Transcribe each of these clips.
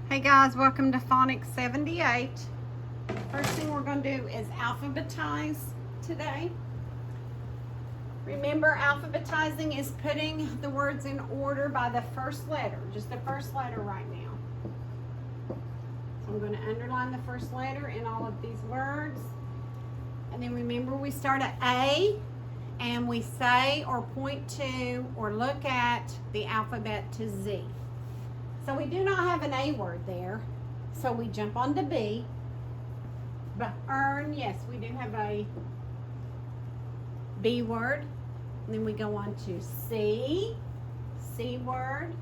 Hey guys, welcome to Phonics 78. First thing we're going to do is alphabetize today. Remember, alphabetizing is putting the words in order by the first letter, just the first letter right now. So I'm going to underline the first letter in all of these words. And then remember, we start at A and we say or point to or look at the alphabet to Z. So we do not have an A word there. So we jump on to B. But yes, we do have a B word. And then we go on to C word.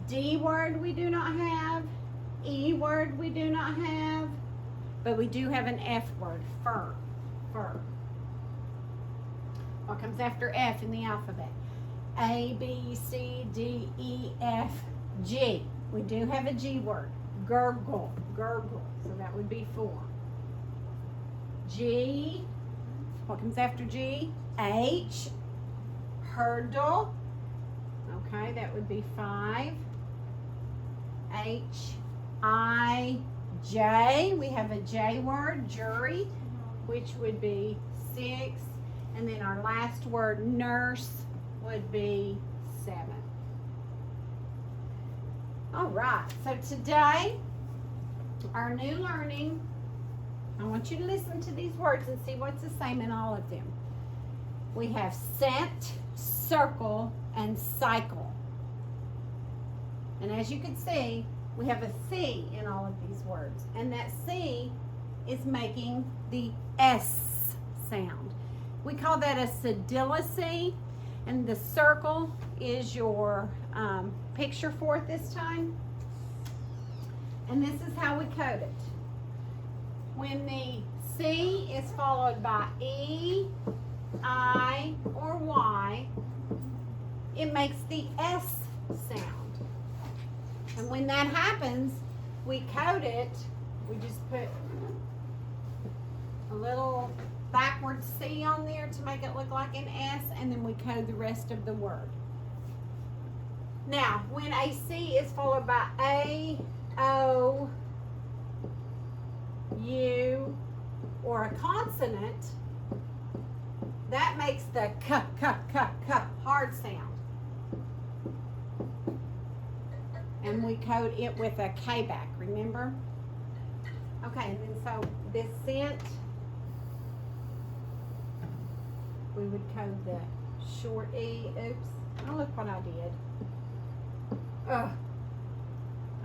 D word we do not have. E word we do not have. But we do have an F word, fur. What comes after F in the alphabet? A, B, C, D, E, F, G. We do have a G word. Gurgle. So that would be 4. G. What comes after G? H. Hurdle. Okay, that would be 5. H. I. J. We have a J word. Jury, which would be 6. And then our last word, nurse, would be 7. All right, so today, our new learning, I want you to listen to these words and see what's the same in all of them. We have scent, circle, and cycle. And as you can see, we have a C in all of these words. And that C is making the S sound. We call that a cedility. And the circle is your picture for it this time. And this is how we code it. When the C is followed by E, I, or Y, it makes the S sound. And when that happens, we code it. We just put a little backward C on there to make it look like an S, and then we code the rest of the word. Now, when a C is followed by A, O, U, or a consonant, that makes the k hard sound. And we code it with a K back, remember? Okay, and then so this scent, we would code the short E. Oops. Oh, look what I did.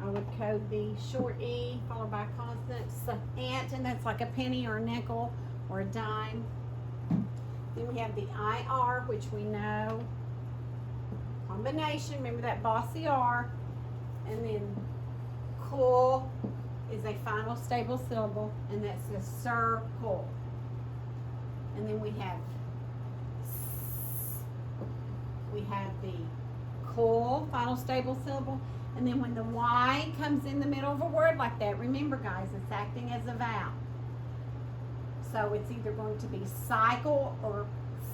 I would code the short E followed by consonant, ant, and that's like a penny or a nickel or a dime. Then we have the IR, which we know. Combination, remember that bossy R. And then cool is a final stable syllable, and that's a circle. And then we have the cool, final stable syllable. And then when the Y comes in the middle of a word like that, remember guys, it's acting as a vowel. So it's either going to be cycle or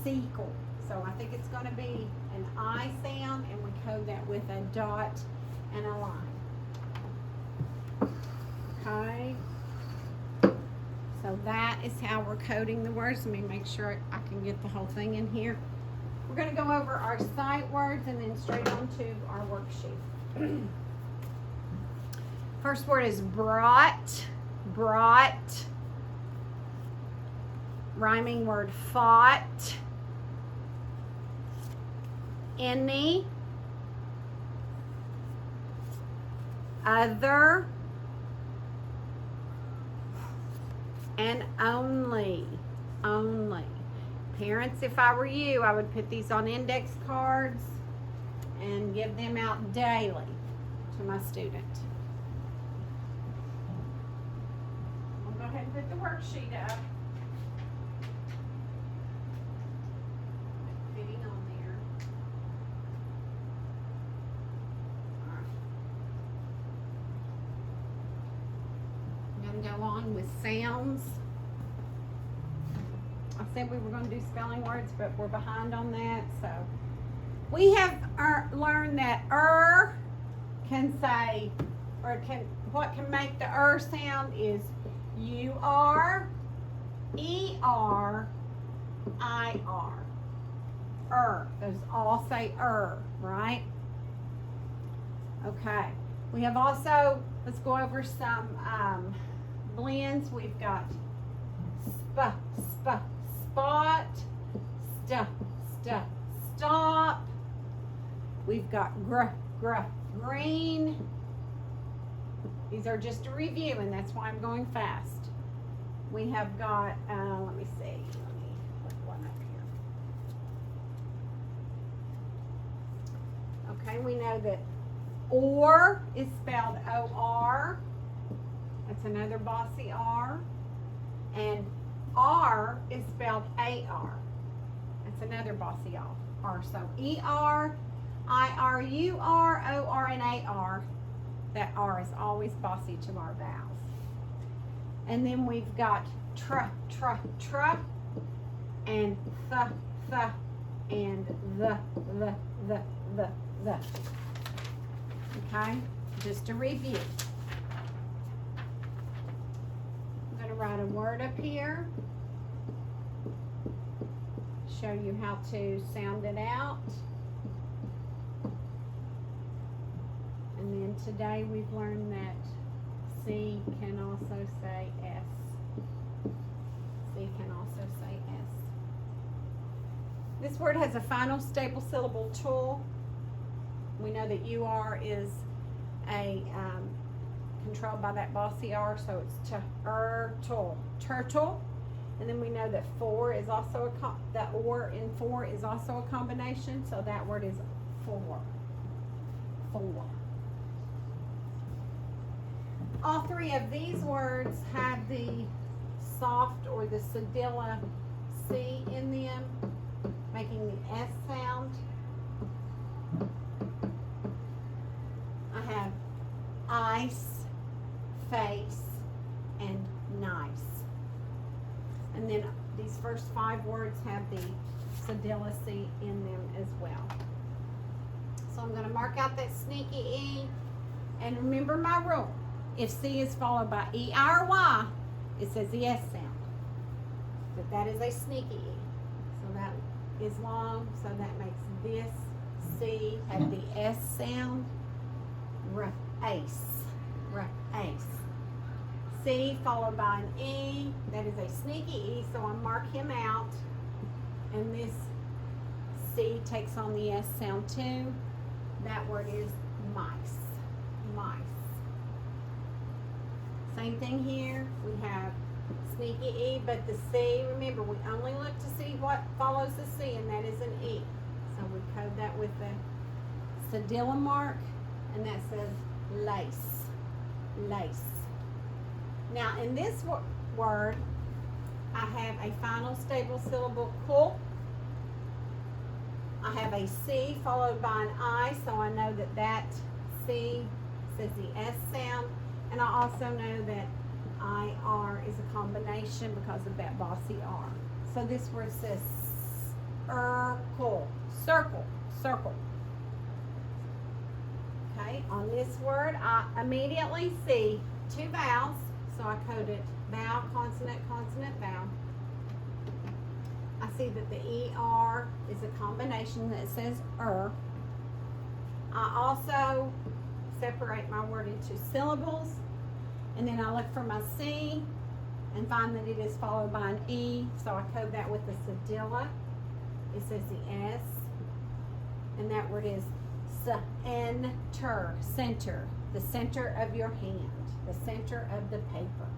sequel. So I think it's going to be an I sound, and we code that with a dot and a line. Okay. So that is how we're coding the words. Let me make sure I can get the whole thing in here. We're going to go over our sight words and then straight on to our worksheet. First word is brought. Rhyming word fought. Any. Other. And only. Parents, if I were you, I would put these on index cards and give them out daily to my student. I'll go ahead and put the worksheet up. Fitting on there. All right. I'm going to go on with sounds. I said we were going to do spelling words, but we're behind on that. So we have learned that can say, or what can make the sound is U-R, E-R, I-R. Those all say right? Okay. We have also, let's go over some blends. We've got spot, stop. We've got green. These are just a review, and that's why I'm going fast. We have got, let me see. Let me put one up here. Okay, we know that or is spelled O-R. That's another bossy R. And R is spelled A-R. That's another bossy R. So E-R, I-R, U-R, O-R, and A-R. That R is always bossy to our vowels. And then we've got tr, and th, and the. Okay, just a review. I'm going to write a word up here. Show you how to sound it out. And then today we've learned that C can also say S. C can also say S. This word has a final stable syllable tool. We know that UR is a controlled by that bossy R, so it's turtle. And then we know that for is also the or in for is also a combination, so that word is for. All three of these words have the soft or the cedilla C in them, making the S sound. I have ice, face, and nice. And then these first 5 words have the cedilla C in them as well. So I'm going to mark out that sneaky E. And remember my rule. If C is followed by E-I or Y, it says the S sound. But that is a sneaky E. So that is long, so that makes this C have the S sound. Ace. C followed by an E. That is a sneaky E, so I mark him out. And this C takes on the S sound too. That word is mice. Same thing here. We have sneaky E, but the C, remember, we only look to see what follows the C, and that is an E. So we code that with the cedilla mark, and that says lace. Now, in this word, I have a final stable syllable, cool. I have a C followed by an I, so I know that that C says the S sound. And I also know that IR is a combination because of that bossy R. So this word says circle. Okay, on this word, I immediately see 2 vowels. So I coded vowel, consonant, vowel. I see that the ER is a combination that says I also separate my word into syllables, and then I look for my C and find that it is followed by an E, so I code that with the cedilla. It says the S, and that word is center, the center of your hand, the center of the paper.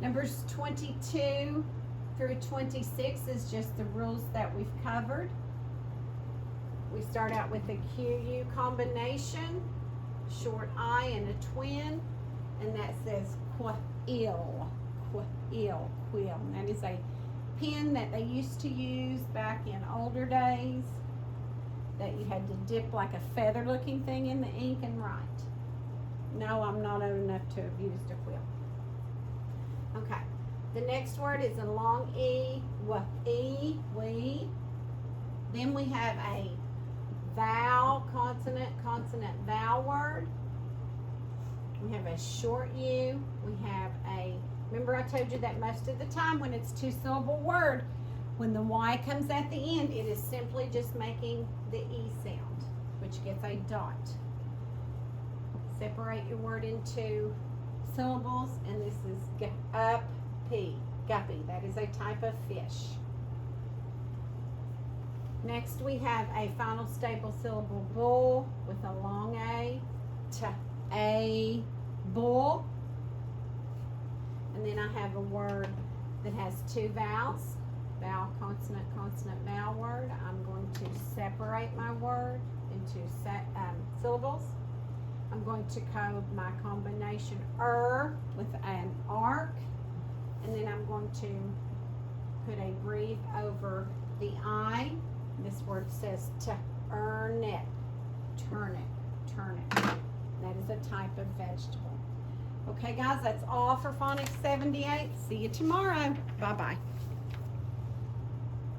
Numbers 22 through 26 is just the rules that we've covered. We start out with a QU combination, short I and a twin, and that says quill. And that is a pen that they used to use back in older days, that you had to dip like a feather looking thing in the ink and write. No, I'm not old enough to have used a quill. Okay, the next word is a long E, we. Then we have a vowel, consonant, vowel word. We have a short U. We have a, remember I told you that most of the time when it's two-syllable word, when the Y comes at the end, it is simply just making the E sound, which gets a dot. Separate your word into syllables, and this is guppy. Guppy. That is a type of fish. Next we have a final stable syllable bull with a long A, a bull. And then I have a word that has two vowels, vowel, consonant, consonant, vowel word. I'm going to separate my word into syllables. I'm going to code my combination with an arc, and then I'm going to put a brief over the I. This word says to earn it, turn it, turn it. That is a type of vegetable. Okay, guys, that's all for Phonics 78. See you tomorrow. Bye-bye.